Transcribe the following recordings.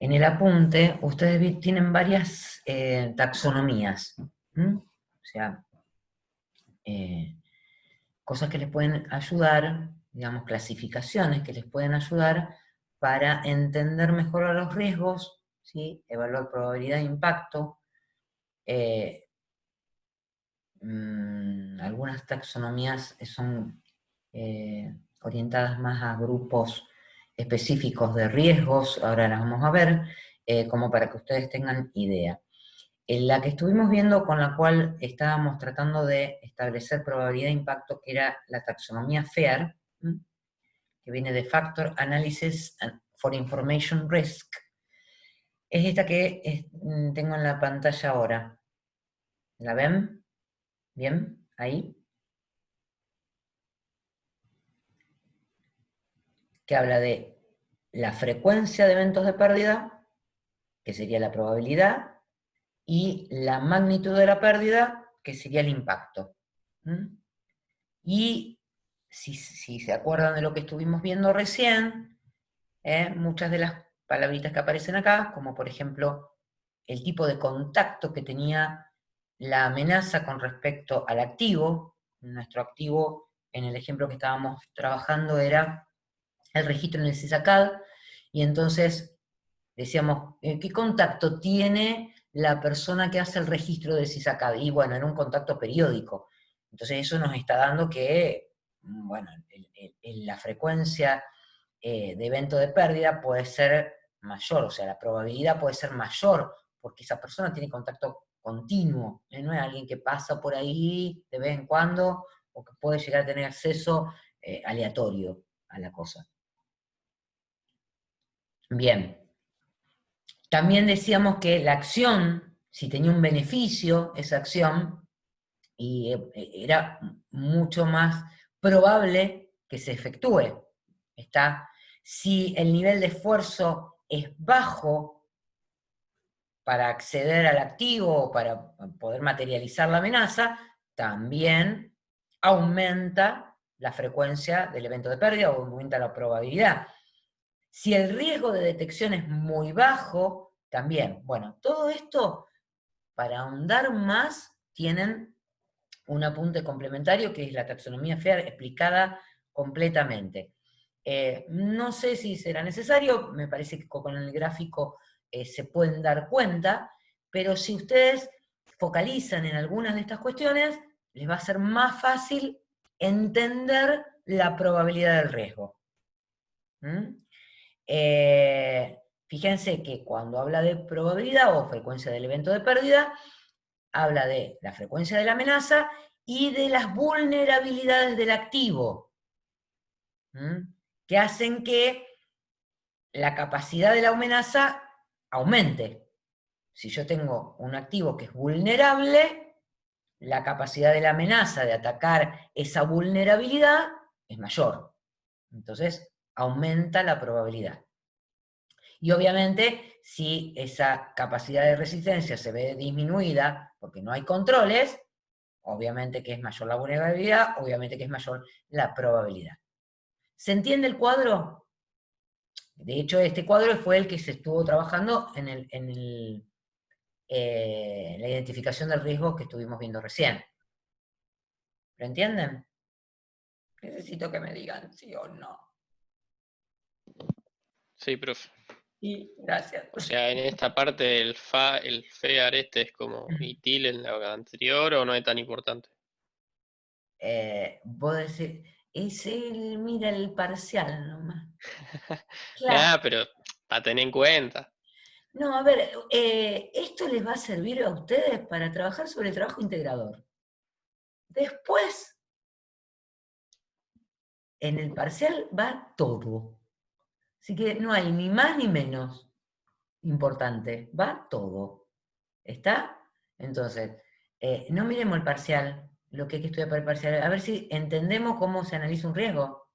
en el apunte, ustedes tienen varias taxonomías, ¿m? O sea, cosas que les pueden ayudar, digamos, clasificaciones que les pueden ayudar para entender mejor a los riesgos, ¿sí? Evaluar probabilidad de impacto. Algunas taxonomías son orientadas más a grupos específicos de riesgos, ahora las vamos a ver, como para que ustedes tengan idea. En la que estuvimos viendo, con la cual estábamos tratando de establecer probabilidad de impacto, que era la taxonomía FAIR, que viene de Factor Analysis for Information Risk, es esta que tengo en la pantalla ahora. ¿La ven? ¿Bien? Ahí. Que habla de la frecuencia de eventos de pérdida, que sería la probabilidad, y la magnitud de la pérdida, que sería el impacto. Y si se acuerdan de lo que estuvimos viendo recién, muchas de las palabritas que aparecen acá, como por ejemplo el tipo de contacto que tenía la amenaza con respecto al activo. Nuestro activo, en el ejemplo que estábamos trabajando, era el registro en el CISACAD, y entonces decíamos, ¿qué contacto tiene la persona que hace el registro del CISACAD? Y bueno, era un contacto periódico. Entonces eso nos está dando que, bueno, la frecuencia de evento de pérdida puede ser mayor, o sea, la probabilidad puede ser mayor, porque esa persona tiene contacto continuo, no es alguien que pasa por ahí de vez en cuando, o que puede llegar a tener acceso aleatorio a la cosa. Bien. También decíamos que la acción, si tenía un beneficio, esa acción, y era mucho más probable que se efectúe. Si el nivel de esfuerzo es bajo para acceder al activo o para poder materializar la amenaza, también aumenta la frecuencia del evento de pérdida o aumenta la probabilidad. Si el riesgo de detección es muy bajo, también. Bueno, todo esto, para ahondar más, tienen un apunte complementario que es la taxonomía FAIR explicada completamente. No sé si será necesario, me parece que con el gráfico se pueden dar cuenta, pero si ustedes focalizan en algunas de estas cuestiones, les va a ser más fácil entender la probabilidad del riesgo. Fíjense que cuando habla de probabilidad o frecuencia del evento de pérdida, habla de la frecuencia de la amenaza y de las vulnerabilidades del activo, que hacen que la capacidad de la amenaza aumente. Si yo tengo un activo que es vulnerable, la capacidad de la amenaza de atacar esa vulnerabilidad es mayor. Entonces, aumenta la probabilidad. Y obviamente, si esa capacidad de resistencia se ve disminuida porque no hay controles, obviamente que es mayor la vulnerabilidad, obviamente que es mayor la probabilidad. ¿Se entiende el cuadro? De hecho, este cuadro fue el que se estuvo trabajando en la identificación del riesgo que estuvimos viendo recién. ¿Lo entienden? Necesito que me digan sí o no. Sí, profe. Sí, gracias. O sea, en esta parte el FEAR es como ITIL en la anterior, ¿o no es tan importante? Vos decís, mira el parcial nomás. Claro. Nada, pero para tener en cuenta. No, a ver, esto les va a servir a ustedes para trabajar sobre el trabajo integrador. Después, en el parcial va todo. Así que no hay ni más ni menos importante, va todo. ¿Está? Entonces, no miremos el parcial, lo que hay que estudiar para el parcial, a ver si entendemos cómo se analiza un riesgo.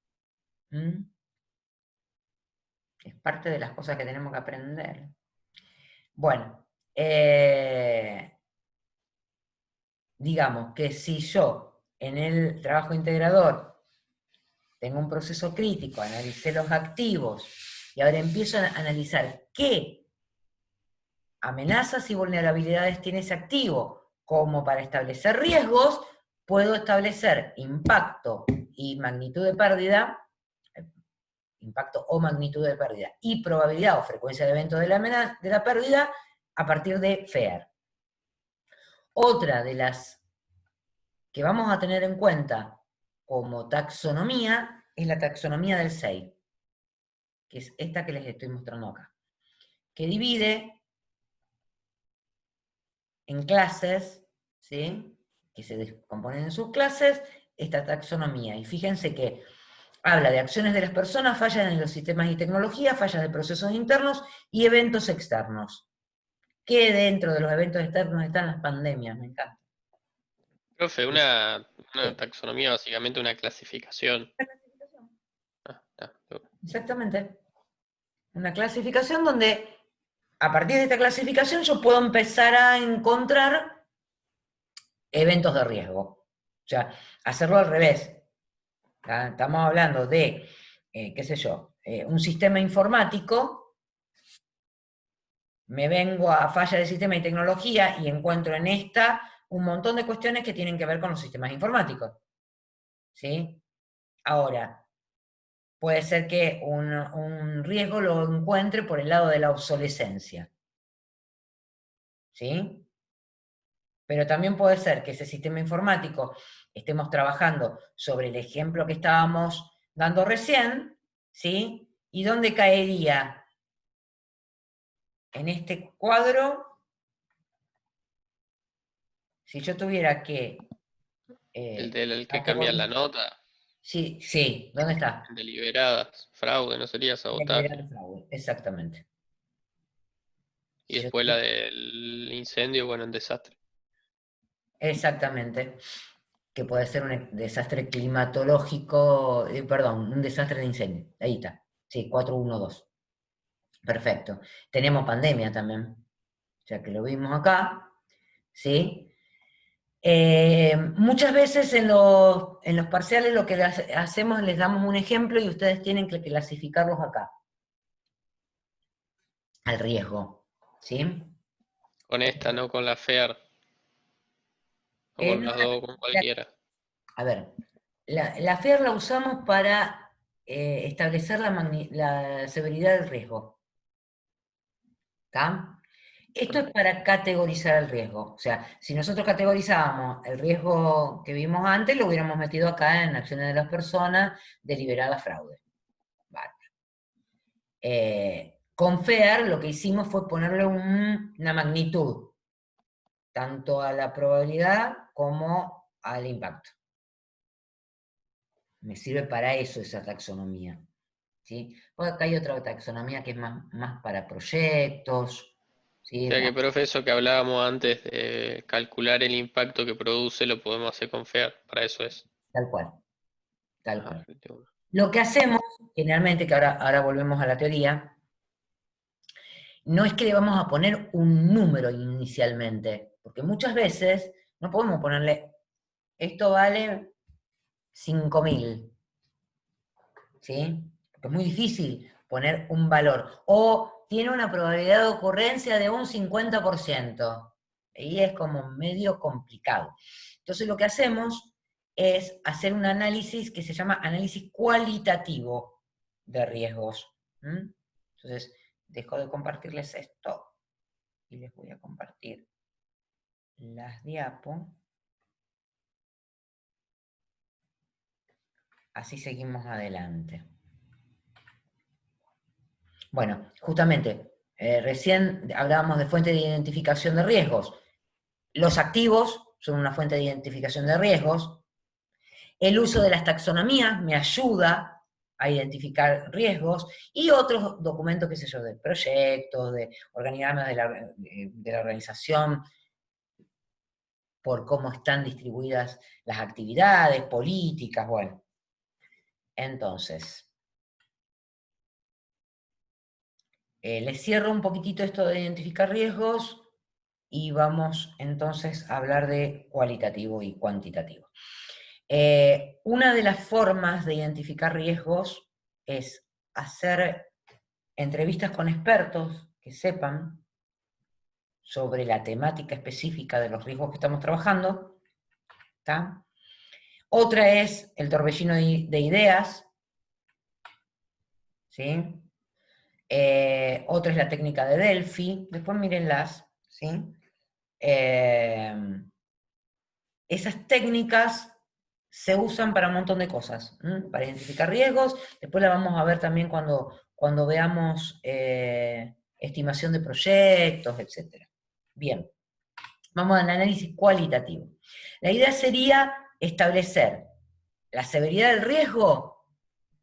Es parte de las cosas que tenemos que aprender. Bueno, digamos que si yo en el trabajo integrador tengo un proceso crítico, analicé los activos y ahora empiezo a analizar qué amenazas y vulnerabilidades tiene ese activo, como para establecer riesgos, puedo establecer impacto y magnitud de pérdida, impacto o magnitud de pérdida, y probabilidad o frecuencia de eventos de la pérdida a partir de FEAR. Otra de las que vamos a tener en cuenta como taxonomía es la taxonomía del SEI, que es esta que les estoy mostrando acá, que divide en clases, ¿sí?, que se descomponen en subclases, esta taxonomía. Y fíjense que habla de acciones de las personas, fallas en los sistemas y tecnologías, fallas de procesos internos y eventos externos. Que dentro de los eventos externos están las pandemias, me encanta. Profe, una Sí. taxonomía, básicamente una clasificación. Está. Exactamente. Una clasificación donde, a partir de esta clasificación, yo puedo empezar a encontrar eventos de riesgo. O sea, hacerlo al revés. Estamos hablando de, qué sé yo, un sistema informático, me vengo a falla de sistema y tecnología y encuentro en esta un montón de cuestiones que tienen que ver con los sistemas informáticos. ¿Sí? Ahora, puede ser que un riesgo lo encuentre por el lado de la obsolescencia. ¿Sí? Pero también puede ser que ese sistema informático estemos trabajando sobre el ejemplo que estábamos dando recién, ¿sí? ¿Y dónde caería en este cuadro si yo tuviera que El del que cambia la categorizar? nota, Sí, sí, ¿dónde está? deliberadas, fraude, no sería Deliberar sabotaje. fraude, exactamente. Y Si yo después la del incendio, bueno, un desastre. exactamente. Que puede ser un desastre climatológico, perdón, un desastre de incendio. Ahí está. Sí, 412. Perfecto. Tenemos pandemia también, o sea que lo vimos acá, ¿sí? Muchas veces en los parciales lo que hacemos, les damos un ejemplo y ustedes tienen que clasificarlos acá, al riesgo, ¿sí? Con esta, no con la FEAR, o con No, las dos, con cualquiera. a ver, la FER la usamos para establecer la severidad del riesgo, ¿está? Esto es para categorizar el riesgo. O sea, si nosotros categorizábamos el riesgo que vimos antes, lo hubiéramos metido acá en acciones de las personas, deliberadas fraude. Vale. Con FEAR lo que hicimos fue ponerle una magnitud, tanto a la probabilidad como al impacto. Me sirve para eso esa taxonomía. ¿Sí? Porque acá hay otra taxonomía que es más para proyectos. O ¿Sí? sea que, profe, eso que hablábamos antes de calcular el impacto que produce, lo podemos hacer con FEAR. Para eso es. Tal cual, tal Ah, cual. entiendo. Lo que hacemos, generalmente, que ahora volvemos a la teoría, no es que le vamos a poner un número inicialmente, porque muchas veces no podemos ponerle, esto vale 5.000, ¿sí? Porque es muy difícil poner un valor. O tiene una probabilidad de ocurrencia de un 50%. Y es como medio complicado. Entonces lo que hacemos es hacer un análisis que se llama análisis cualitativo de riesgos. Entonces, dejo de compartirles esto y les voy a compartir las diapos. Así seguimos adelante. Bueno, justamente, recién hablábamos de fuente de identificación de riesgos. Los activos son una fuente de identificación de riesgos. El uso de las taxonomías me ayuda a identificar riesgos y otros documentos, qué sé yo, de proyectos, de organigramas de la organización, por cómo están distribuidas las actividades, políticas, bueno. Entonces, les cierro un poquitito esto de identificar riesgos y vamos entonces a hablar de cualitativo y cuantitativo. Una de las formas de identificar riesgos es hacer entrevistas con expertos que sepan sobre la temática específica de los riesgos que estamos trabajando. ¿Está? Otra es el torbellino de ideas. ¿Sí? Otra es la técnica de Delphi. Después mírenlas. ¿Sí? Esas técnicas se usan para un montón de cosas, para identificar riesgos. Después la vamos a ver también cuando veamos estimación de proyectos, etc. Bien, vamos al análisis cualitativo. La idea sería establecer la severidad del riesgo,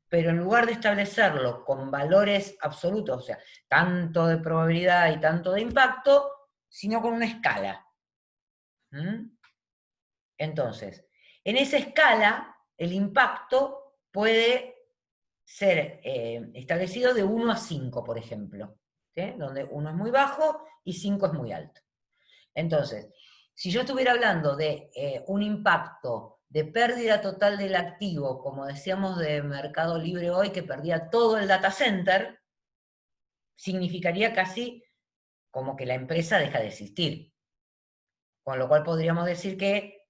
pero en lugar de establecerlo con valores absolutos, o sea, tanto de probabilidad y tanto de impacto, sino con una escala. Entonces, en esa escala, el impacto puede ser establecido de 1 a 5, por ejemplo, ¿sí? Donde 1 es muy bajo y 5 es muy alto. Entonces, si yo estuviera hablando de un impacto de pérdida total del activo, como decíamos de Mercado Libre hoy, que perdía todo el data center, significaría casi como que la empresa deja de existir. Con lo cual podríamos decir que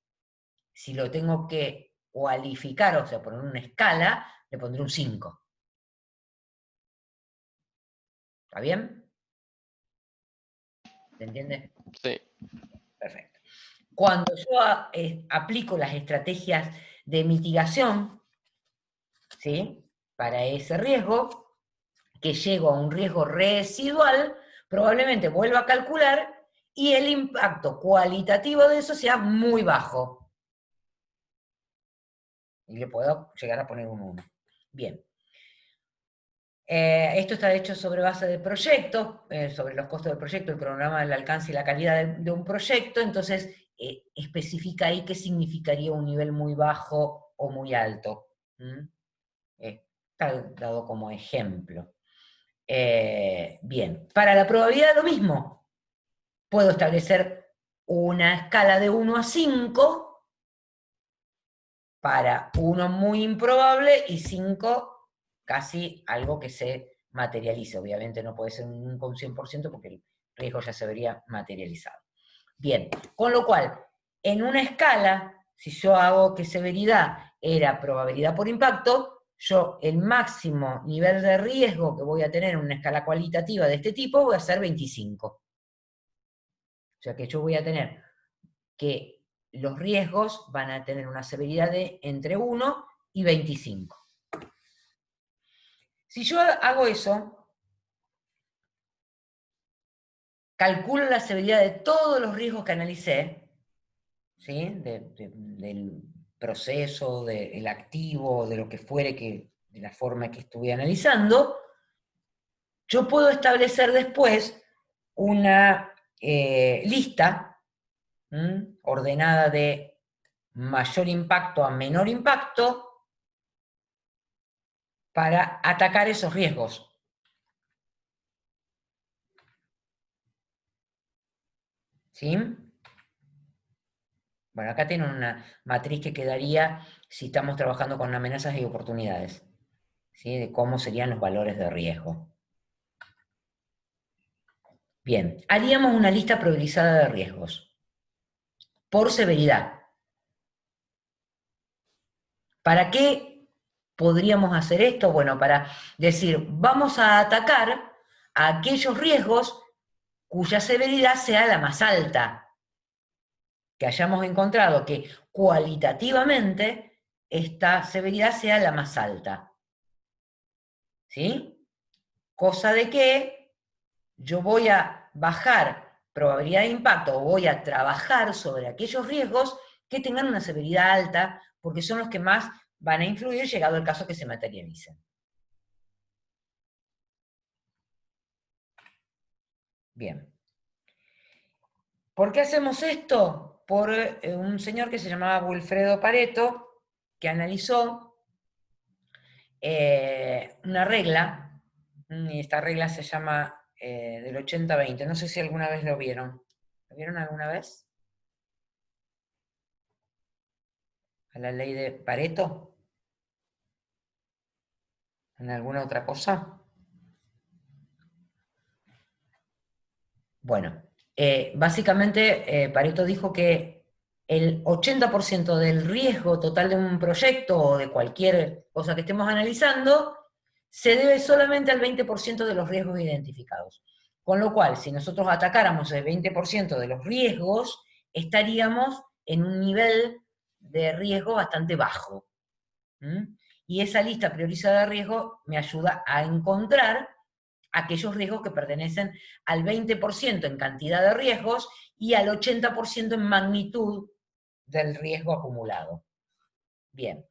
si lo tengo que cualificar, o sea, poner una escala, le pondré un 5. ¿Está bien? ¿Se entiende? Sí. Perfecto. Cuando yo aplico las estrategias de mitigación, ¿sí? Para ese riesgo, que llego a un riesgo residual, probablemente vuelva a calcular y el impacto cualitativo de eso sea muy bajo. Y le puedo llegar a poner un 1. Bien. Esto está hecho sobre base de proyectos, sobre los costos del proyecto, el cronograma del alcance y la calidad de un proyecto, entonces especifica ahí qué significaría un nivel muy bajo o muy alto. Está dado como ejemplo. Bien, para la probabilidad lo mismo. Puedo establecer una escala de 1 a 5 para 1 muy improbable y 5 casi algo que se materialice. Obviamente no puede ser un 100% porque el riesgo ya se vería materializado. Bien, con lo cual, en una escala, si yo hago que severidad era probabilidad por impacto, yo el máximo nivel de riesgo que voy a tener en una escala cualitativa de este tipo voy a ser 25. O sea que yo voy a tener que los riesgos van a tener una severidad de entre 1 y 25. Si yo hago eso, calculo la severidad de todos los riesgos que analicé, ¿sí? Del proceso, del activo, de lo que fuere, de la forma que estuve analizando, yo puedo establecer después una lista ordenada de mayor impacto a menor impacto para atacar esos riesgos. ¿Sí? Bueno, acá tienen una matriz que quedaría si estamos trabajando con amenazas y oportunidades, ¿sí? De cómo serían los valores de riesgo. Bien, haríamos una lista priorizada de riesgos por severidad. ¿Para qué podríamos hacer esto? Bueno, para decir, vamos a atacar a aquellos riesgos cuya severidad sea la más alta, que hayamos encontrado que cualitativamente esta severidad sea la más alta. ¿Sí? Cosa de que yo voy a bajar probabilidad de impacto o voy a trabajar sobre aquellos riesgos que tengan una severidad alta, porque son los que más van a influir llegado el caso que se materialicen. Bien. ¿Por qué hacemos esto? Por un señor que se llamaba Wilfredo Pareto, que analizó una regla, y esta regla se llama del 80-20. No sé si alguna vez lo vieron. ¿Lo vieron alguna vez? ¿A la ley de Pareto? ¿En alguna otra cosa? Bueno, Básicamente, Pareto dijo que el 80% del riesgo total de un proyecto o de cualquier cosa que estemos analizando se debe solamente al 20% de los riesgos identificados. Con lo cual, si nosotros atacáramos el 20% de los riesgos, estaríamos en un nivel de riesgo bastante bajo. Y esa lista priorizada de riesgo me ayuda a encontrar aquellos riesgos que pertenecen al 20% en cantidad de riesgos y al 80% en magnitud del riesgo acumulado. Bien,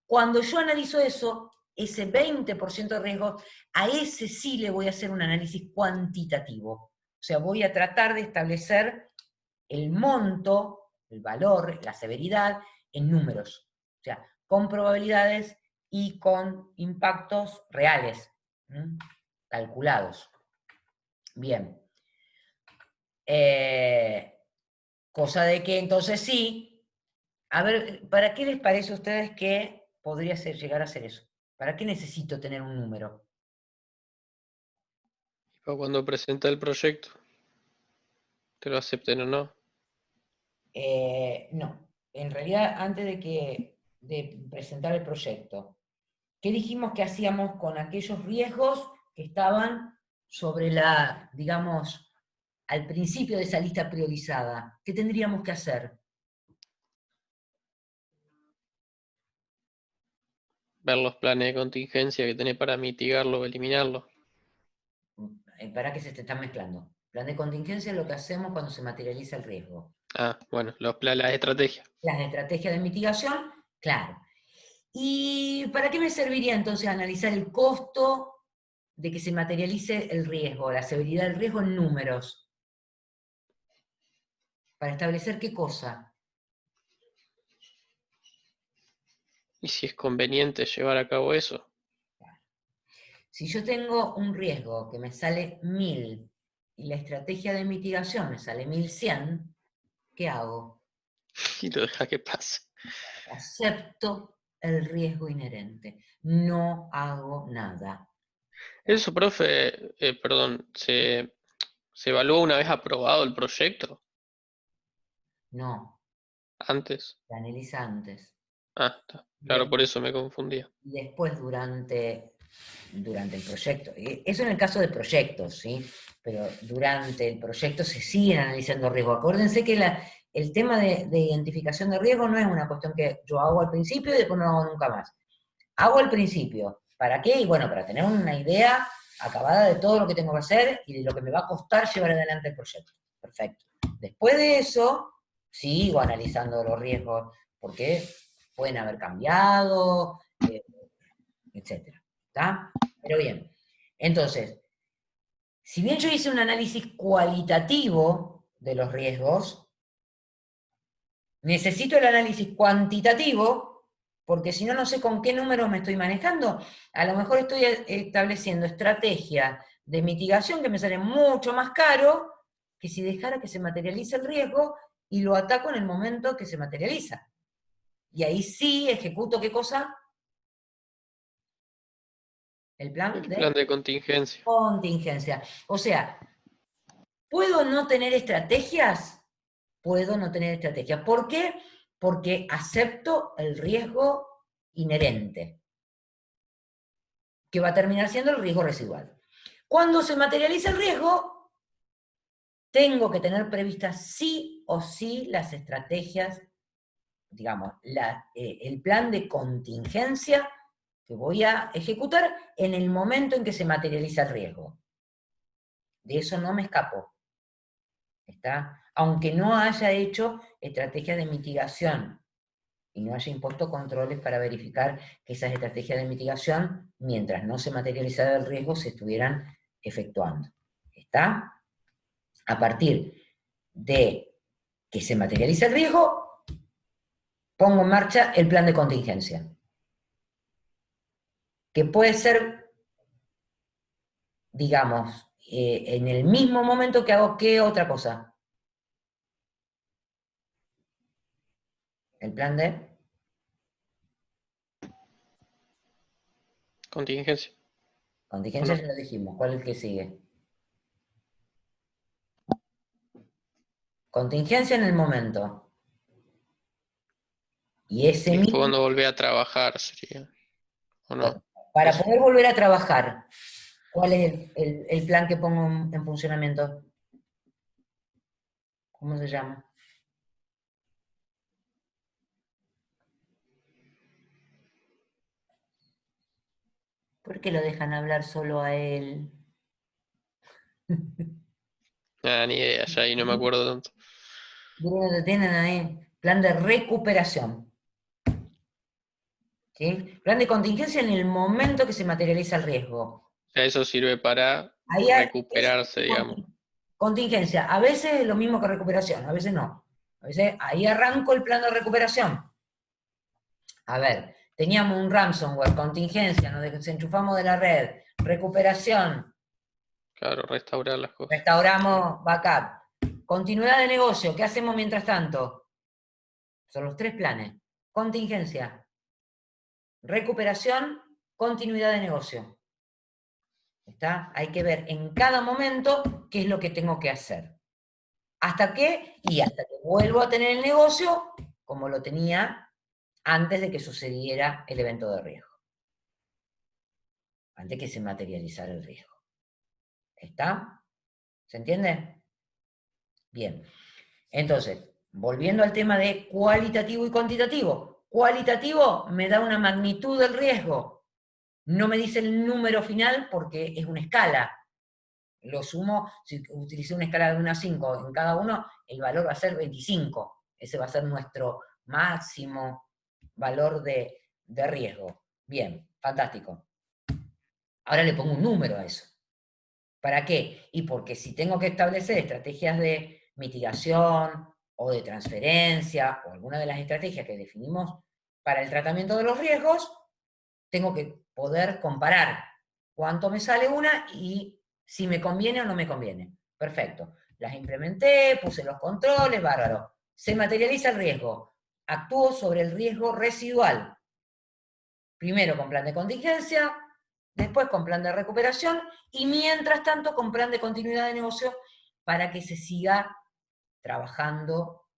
cuando yo analizo eso, ese 20% de riesgos, a ese sí le voy a hacer un análisis cuantitativo. O sea, voy a tratar de establecer el monto, el valor, la severidad en números. O sea, con probabilidades y con impactos reales, calculados. Bien. Cosa de que entonces sí, a ver, ¿para qué les parece a ustedes que podría llegar a ser eso? ¿Para qué necesito tener un número? O cuando presenta el proyecto, que lo acepten o no. No, en realidad antes de presentar el proyecto, ¿qué dijimos que hacíamos con aquellos riesgos que estaban sobre la, digamos, al principio de esa lista priorizada? ¿Qué tendríamos que hacer? Ver los planes de contingencia que tenés para mitigarlo o eliminarlo. ¿Para qué se te están mezclando? Plan de contingencia es lo que hacemos cuando se materializa el riesgo. Ah, bueno, las estrategias. Las estrategias de mitigación, claro. ¿Y para qué me serviría entonces analizar el costo de que se materialice el riesgo, la severidad del riesgo en números? ¿Para establecer qué cosa? Y si es conveniente llevar a cabo eso. Si yo tengo un riesgo que me sale 1000 y la estrategia de mitigación me sale 1100, ¿qué hago? Y lo deja que pase. Acepto el riesgo inherente. No hago nada. Eso, profe, perdón, ¿se evalúa una vez aprobado el proyecto? No, Antes. se analiza antes. Ah, está. Claro, Des- por eso me confundía. Y después durante el proyecto. Eso en el caso de proyectos, ¿sí? Pero durante el proyecto se siguen analizando riesgos. Acuérdense que el tema de identificación de riesgo no es una cuestión que yo hago al principio y después no hago nunca más. Hago al principio. ¿Para qué? Y bueno, para tener una idea acabada de todo lo que tengo que hacer y de lo que me va a costar llevar adelante el proyecto. Perfecto. Después de eso, sigo analizando los riesgos, porque pueden haber cambiado, etcétera. ¿Está? Pero bien. Entonces, si bien yo hice un análisis cualitativo de los riesgos, necesito el análisis cuantitativo, porque si no, no sé con qué números me estoy manejando. A lo mejor estoy estableciendo estrategias de mitigación que me salen mucho más caro que si dejara que se materialice el riesgo y lo ataco en el momento que se materializa. Y ahí sí ejecuto qué cosa? El plan El de plan de contingencia. contingencia. O sea, ¿puedo no tener estrategias? Puedo no tener estrategias. ¿Por qué? Porque acepto el riesgo inherente, que va a terminar siendo el riesgo residual. Cuando se materializa el riesgo, tengo que tener previstas sí o sí las estrategias, digamos, el plan de contingencia que voy a ejecutar en el momento en que se materializa el riesgo. De eso no me escapo. ¿Está? Aunque no haya hecho estrategias de mitigación y no haya impuesto controles para verificar que esas estrategias de mitigación, mientras no se materializara el riesgo, se estuvieran efectuando. ¿Está? A partir de que se materializa el riesgo, pongo en marcha el plan de contingencia, que puede ser, digamos, en el mismo momento que hago qué otra cosa. El plan de Contingencia. ¿O contingencia no? ya lo dijimos. ¿Cuál es el que sigue? contingencia en el momento. Y ese Y después mismo, cuando volvés a trabajar sería, ¿o no? para Eso. poder volver a trabajar, ¿cuál es el plan que pongo en funcionamiento? ¿Cómo se llama? ¿Por qué lo dejan hablar solo a él? Nada, ni idea, ya ahí no me acuerdo tanto. Bruno, te tienen ahí. Plan de recuperación. ¿Sí? Plan de contingencia en el momento que se materializa el riesgo. Ya eso sirve para Ahí recuperarse, digamos. contingencia. A veces es lo mismo que recuperación, a veces no. A veces ahí arranco el plan de recuperación. A ver, teníamos un ransomware, contingencia, nos desenchufamos de la red, recuperación, Claro, restaurar las cosas. restauramos backup. Continuidad de negocio, ¿qué hacemos mientras tanto? Son los 3 planes. Contingencia, recuperación, continuidad de negocio. ¿Está? Hay que ver en cada momento qué es lo que tengo que hacer. ¿Hasta qué? Y hasta que vuelvo a tener el negocio como lo tenía antes de que sucediera el evento de riesgo. Antes que se materializara el riesgo. ¿Está? ¿Se entiende? Bien. Entonces, volviendo al tema de cualitativo y cuantitativo. Cualitativo me da una magnitud del riesgo. No me dice el número final porque es una escala. Lo sumo, si utilicé una escala de 1 a 5 en cada uno, el valor va a ser 25. Ese va a ser nuestro máximo valor de riesgo. Bien, fantástico. Ahora le pongo un número a eso. ¿Para qué? Y porque si tengo que establecer estrategias de mitigación o de transferencia o alguna de las estrategias que definimos para el tratamiento de los riesgos, tengo que poder comparar cuánto me sale una y si me conviene o no me conviene. Perfecto. Las implementé, puse los controles, bárbaro. Se materializa el riesgo. Actúo sobre el riesgo residual. Primero con plan de contingencia, después con plan de recuperación y mientras tanto con plan de continuidad de negocio para que se siga trabajando,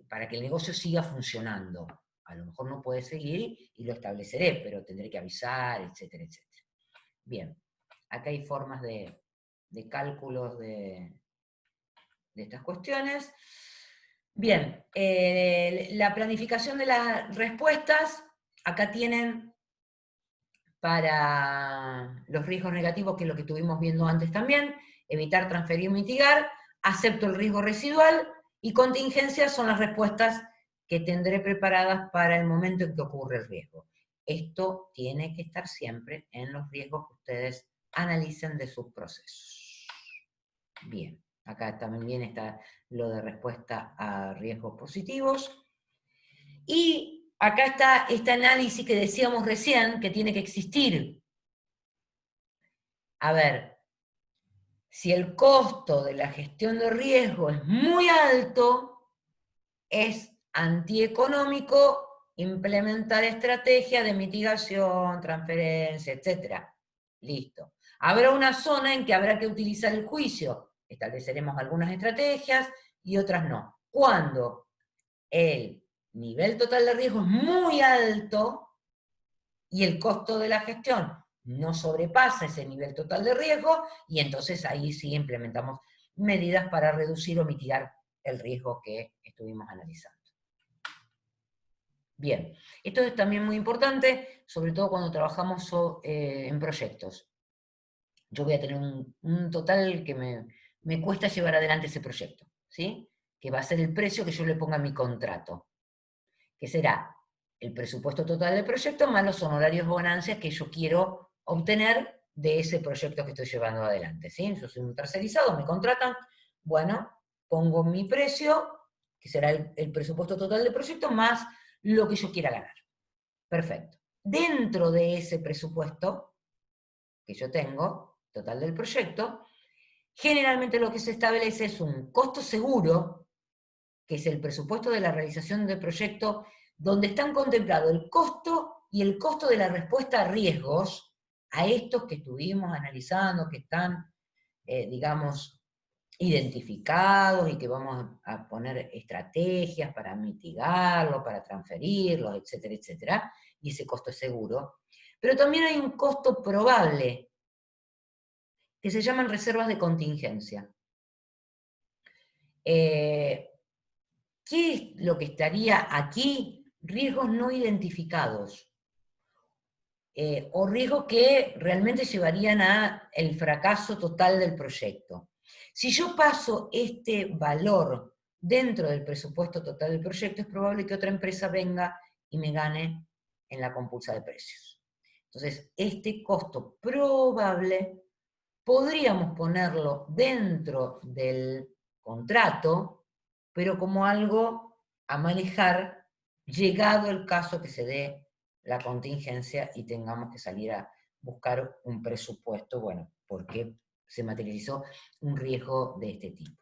para que el negocio siga funcionando. A lo mejor no puede seguir y lo estableceré, pero tendré que avisar, etcétera, etcétera. Bien, acá hay formas de cálculos de estas cuestiones. Bien, la planificación de las respuestas, acá tienen para los riesgos negativos, que es lo que estuvimos viendo antes también, evitar, transferir, mitigar, acepto el riesgo residual, y contingencias son las respuestas que tendré preparadas para el momento en que ocurre el riesgo. Esto tiene que estar siempre en los riesgos que ustedes analicen de sus procesos. Bien, acá también está lo de respuesta a riesgos positivos. Y acá está este análisis que decíamos recién, que tiene que existir. A ver, si el costo de la gestión de riesgo es muy alto, es antieconómico implementar estrategias de mitigación, transferencia, etc. Listo. Habrá una zona en que habrá que utilizar el juicio. Estableceremos algunas estrategias y otras no. Cuando el nivel total de riesgo es muy alto y el costo de la gestión no sobrepasa ese nivel total de riesgo, y entonces ahí sí implementamos medidas para reducir o mitigar el riesgo que estuvimos analizando. Bien, esto es también muy importante, sobre todo cuando trabajamos en proyectos. Yo voy a tener un total que me cuesta llevar adelante ese proyecto, ¿sí? Que va a ser el precio que yo le ponga a mi contrato, que será el presupuesto total del proyecto más los honorarios o ganancias que yo quiero obtener de ese proyecto que estoy llevando adelante, ¿sí? Yo soy un tercerizado, me contratan, bueno, pongo mi precio, que será el presupuesto total del proyecto, más lo que yo quiera ganar. Perfecto. Dentro de ese presupuesto que yo tengo, total del proyecto, generalmente lo que se establece es un costo seguro, que es el presupuesto de la realización del proyecto, donde están contemplados el costo y el costo de la respuesta a riesgos, a estos que estuvimos analizando, que están, digamos, identificados y que vamos a poner estrategias para mitigarlo, para transferirlos, etcétera, etcétera, y ese costo es seguro. Pero también hay un costo probable, que se llaman reservas de contingencia. ¿Qué es lo que estaría aquí? Riesgos no identificados. O riesgos que realmente llevarían al fracaso total del proyecto. Si yo paso este valor dentro del presupuesto total del proyecto, es probable que otra empresa venga y me gane en la compulsa de precios. Entonces, este costo probable podríamos ponerlo dentro del contrato, pero como algo a manejar llegado el caso que se dé la contingencia y tengamos que salir a buscar un presupuesto, bueno, porque se materializó un riesgo de este tipo.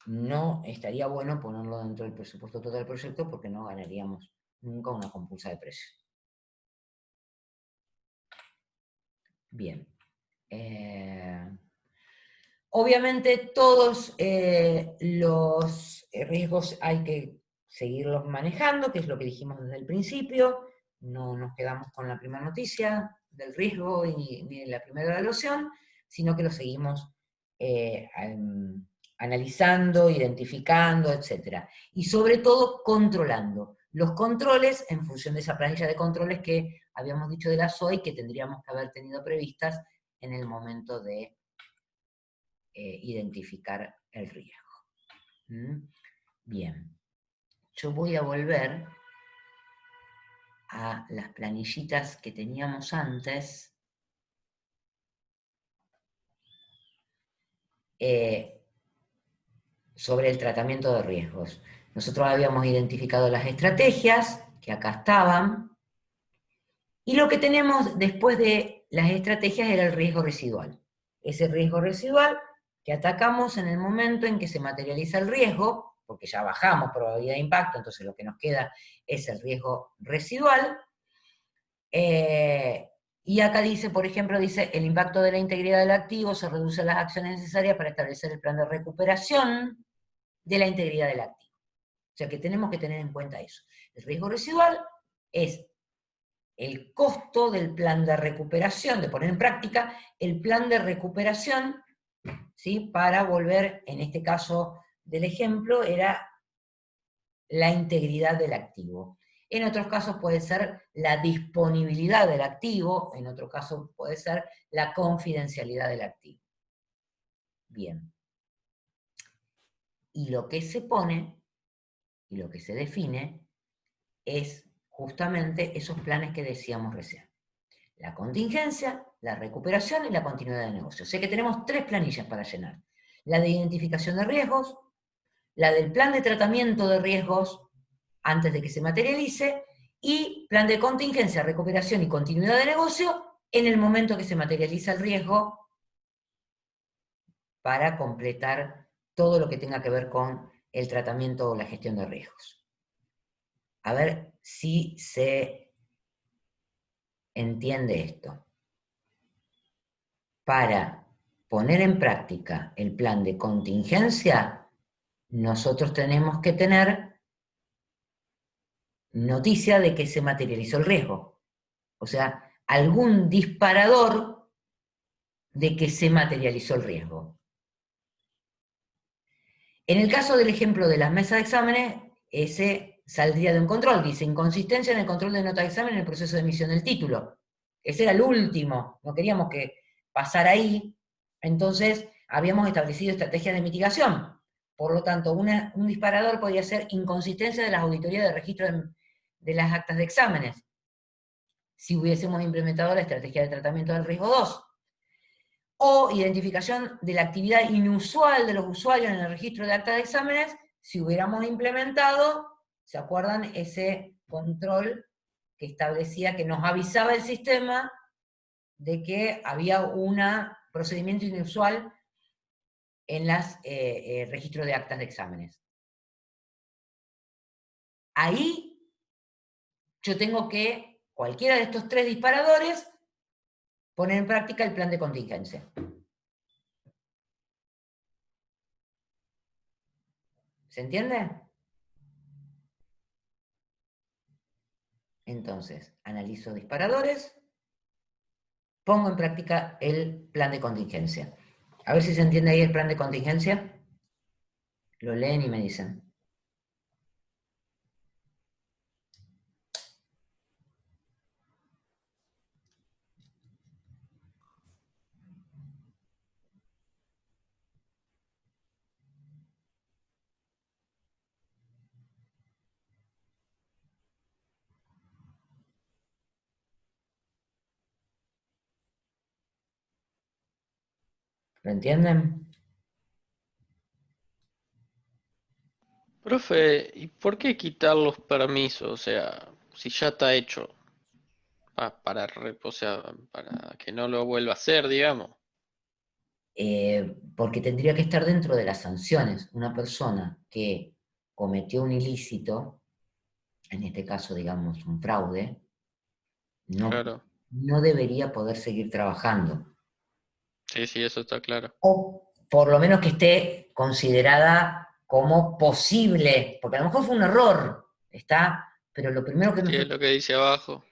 No estaría bueno ponerlo dentro del presupuesto total del proyecto porque no ganaríamos nunca una compulsa de precios. Bien. Obviamente todos los riesgos hay que seguirlos manejando, que es lo que dijimos desde el principio. No nos quedamos con la primera noticia del riesgo ni la primera evaluación, sino que lo seguimos analizando, identificando, etc. Y sobre todo controlando. Los controles en función de esa planilla de controles que habíamos dicho de la SOI que tendríamos que haber tenido previstas en el momento de identificar el riesgo. Bien, yo voy a volver a las planillitas que teníamos antes. Sobre el tratamiento de riesgos. Nosotros habíamos identificado las estrategias, que acá estaban, y lo que tenemos después de las estrategias era el riesgo residual. Ese riesgo residual que atacamos en el momento en que se materializa el riesgo, porque ya bajamos probabilidad de impacto, entonces lo que nos queda es el riesgo residual. Y acá dice, por ejemplo, dice, el impacto de la integridad del activo se reduce a las acciones necesarias para establecer el plan de recuperación de la integridad del activo. O sea que tenemos que tener en cuenta eso. El riesgo residual es el costo del plan de recuperación, de poner en práctica el plan de recuperación, ¿sí? Para volver, en este caso del ejemplo, era la integridad del activo. En otros casos puede ser la disponibilidad del activo, en otro caso puede ser la confidencialidad del activo. Bien. Y lo que se pone, y lo que se define, es justamente esos planes que decíamos recién. La contingencia, la recuperación y la continuidad de negocio. O sea que tenemos 3 planillas para llenar. La de identificación de riesgos, la del plan de tratamiento de riesgos antes de que se materialice, y plan de contingencia, recuperación y continuidad de negocio en el momento que se materializa el riesgo para completar todo lo que tenga que ver con el tratamiento o la gestión de riesgos. A ver si se entiende esto. Para poner en práctica el plan de contingencia, nosotros tenemos que tener noticia de que se materializó el riesgo. O sea, algún disparador de que se materializó el riesgo. En el caso del ejemplo de las mesas de exámenes, ese saldría de un control. Dice, inconsistencia en el control de nota de examen en el proceso de emisión del título. Ese era el último, no queríamos que pasara ahí. Entonces, habíamos establecido estrategias de mitigación. Por lo tanto, un disparador podía ser inconsistencia de las auditorías de registro de las actas de exámenes, si hubiésemos implementado la estrategia de tratamiento del riesgo 2. O identificación de la actividad inusual de los usuarios en el registro de actas de exámenes, si hubiéramos implementado, ¿se acuerdan? Ese control que establecía, que nos avisaba el sistema de que había un procedimiento inusual en los registros de actas de exámenes. Ahí yo tengo que, cualquiera de estos 3 disparadores, poner en práctica el plan de contingencia. ¿Se entiende? Entonces, analizo disparadores, pongo en práctica el plan de contingencia. A ver si se entiende ahí el plan de contingencia. Lo leen y me dicen. ¿Lo entienden? Profe, ¿y por qué quitar los permisos? O sea, si ya está hecho, o sea, para que no lo vuelva a hacer, digamos. Porque tendría que estar dentro de las sanciones. Una persona que cometió un ilícito, en este caso, digamos, un fraude, no, Claro. no debería poder seguir trabajando. Sí, sí, eso está claro. O por lo menos que esté considerada como posible, porque a lo mejor fue un error, ¿está? Pero lo primero que Sí, es nosotros... lo que dice abajo.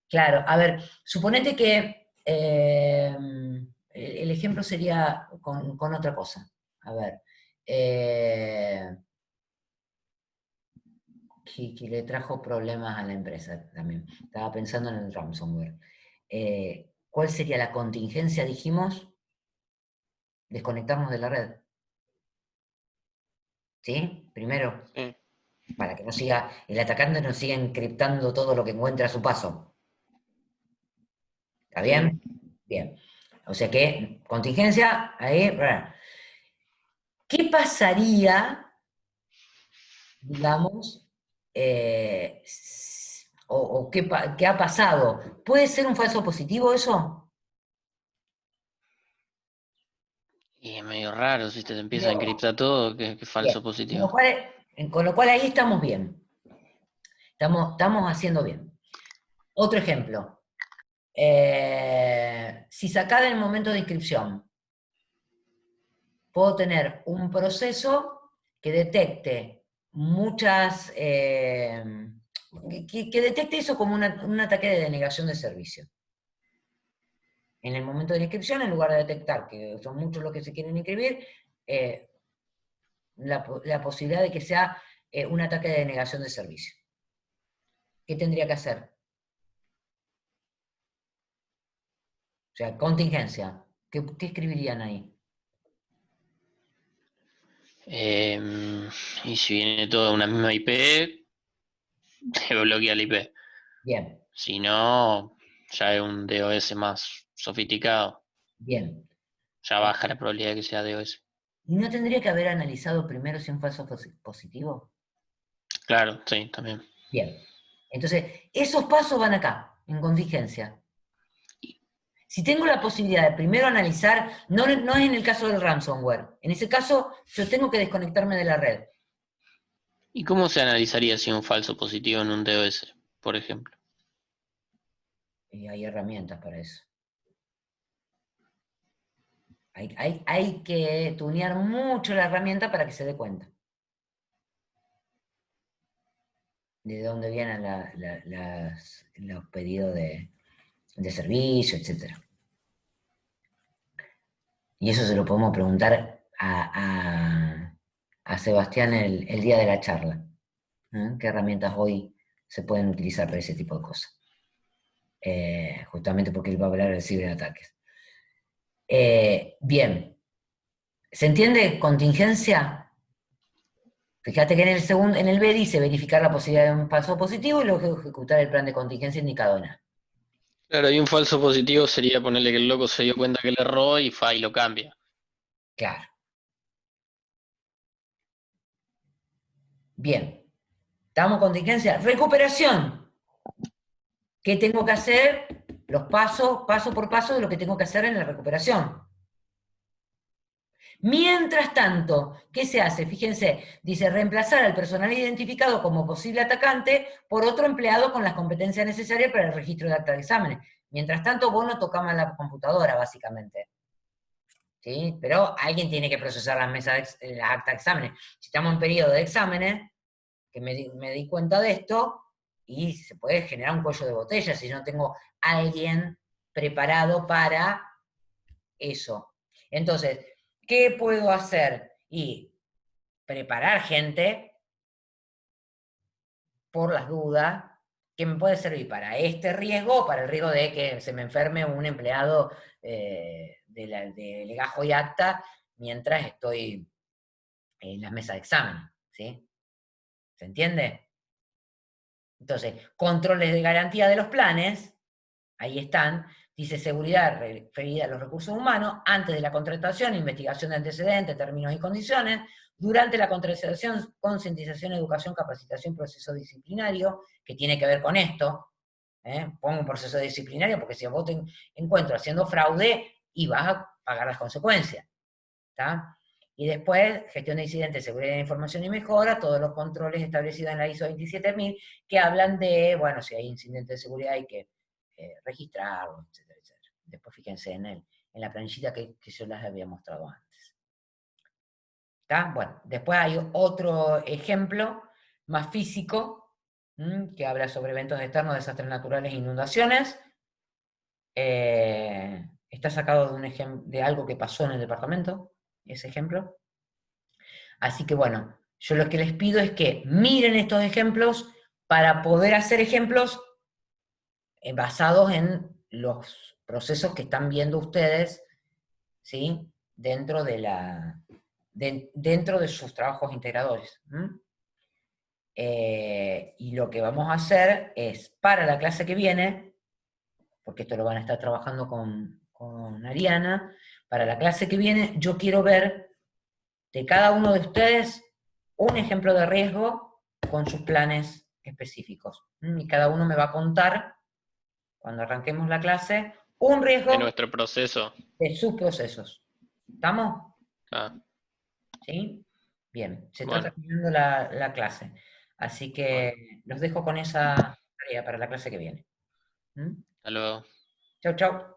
Claro, a ver, suponete que el ejemplo sería con otra cosa. A ver, que le trajo problemas a la empresa también. Estaba pensando en el ransomware. ¿Cuál sería la contingencia? Dijimos, desconectarnos de la red. ¿Sí? Primero, Sí. para que no siga, el atacante no siga encriptando todo lo que encuentra a su paso. ¿Está Sí. bien? Bien. O sea que, contingencia, ahí. ¿Qué pasaría, digamos, o qué ha pasado? ¿Puede ser un falso positivo eso? Y es medio raro si te empieza a Bien, encriptar todo, que bien. falso Con lo positivo. cual, ahí estamos bien. Estamos haciendo bien. Otro ejemplo. Si sacada en el momento de inscripción, puedo tener un proceso que detecte muchas, que detecte eso como un ataque de denegación de servicio. En el momento de la inscripción, en lugar de detectar que son muchos los que se quieren inscribir, la posibilidad de que sea un ataque de denegación de servicio. ¿Qué tendría que hacer? O sea, contingencia. ¿Qué escribirían ahí? Y si viene todo de una misma IP, te bloquea la IP. Bien, Si no, ya es un DOS más sofisticado. bien. Ya baja la probabilidad de que sea DOS. ¿Y no tendría que haber analizado primero si un falso positivo? Claro, sí, también. Bien. Entonces, esos pasos van acá, en contingencia. Si tengo la posibilidad de primero analizar, no es en el caso del ransomware. En ese caso, yo tengo que desconectarme de la red. ¿Y cómo se analizaría si un falso positivo en un DOS, por ejemplo? Y hay herramientas para eso. Hay que tunear mucho la herramienta para que se dé cuenta de dónde vienen los pedidos de servicio, etc. Y eso se lo podemos preguntar a Sebastián el día de la charla. ¿Qué herramientas hoy se pueden utilizar para ese tipo de cosas? Justamente porque él va a hablar de ciberataques. Bien, ¿se entiende contingencia? Fíjate que en el B dice verificar la posibilidad de un falso positivo y luego ejecutar el plan de contingencia indicado en A. Claro, y un falso positivo sería ponerle que el loco se dio cuenta que le erró y fa y lo cambia. Claro. Bien. ¿Estamos contingencia? Recuperación. ¿Qué tengo que hacer? Los pasos, paso por paso de lo que tengo que hacer en la recuperación. Mientras tanto, ¿qué se hace? Fíjense, dice reemplazar al personal identificado como posible atacante por otro empleado con las competencias necesarias para el registro de acta de exámenes. Mientras tanto, vos no tocabas la computadora, básicamente. ¿sí? Pero alguien tiene que procesar las mesas, las actas de exámenes. Si estamos en periodo de exámenes, que me di cuenta de esto, y se puede generar un cuello de botella si no tengo alguien preparado para eso. Entonces, ¿qué puedo hacer? Y preparar gente por las dudas, que me puede servir para este riesgo, para el riesgo de que se me enferme un empleado de legajo y acta mientras estoy en las mesas de examen, ¿sí? ¿Se entiende? Entonces, controles de garantía de los planes, ahí están, dice seguridad referida a los recursos humanos, antes de la contratación, investigación de antecedentes, términos y condiciones, durante la contratación, concientización, educación, capacitación, proceso disciplinario, que tiene que ver con esto. Pongo un proceso disciplinario porque si vos te encuentro haciendo fraude y vas a pagar las consecuencias. ¿Está? Y después, gestión de incidentes, seguridad de información y mejora, todos los controles establecidos en la ISO 27000 que hablan de, bueno, si hay incidentes de seguridad hay que registrarlos, etcétera, etcétera. Después fíjense en la planillita que yo les había mostrado antes. ¿Está? Bueno, después hay otro ejemplo más físico, que habla sobre eventos externos, desastres naturales e inundaciones. Está sacado de algo que pasó en el departamento, ese ejemplo. Así que bueno, yo lo que les pido es que miren estos ejemplos para poder hacer ejemplos basados en los procesos que están viendo ustedes, ¿sí? Dentro de sus trabajos integradores. Y lo que vamos a hacer es, para la clase que viene, porque esto lo van a estar trabajando con Ariana, para la clase que viene yo quiero ver de cada uno de ustedes un ejemplo de riesgo con sus planes específicos. Y cada uno me va a contar, cuando arranquemos la clase, un De riesgo nuestro proceso. de sus procesos. ¿Estamos? Ah, ¿Sí? Bien, se está bueno, terminando la clase. Así bueno. que los dejo con esa tarea para la clase que viene. Hasta luego. Chau, chau.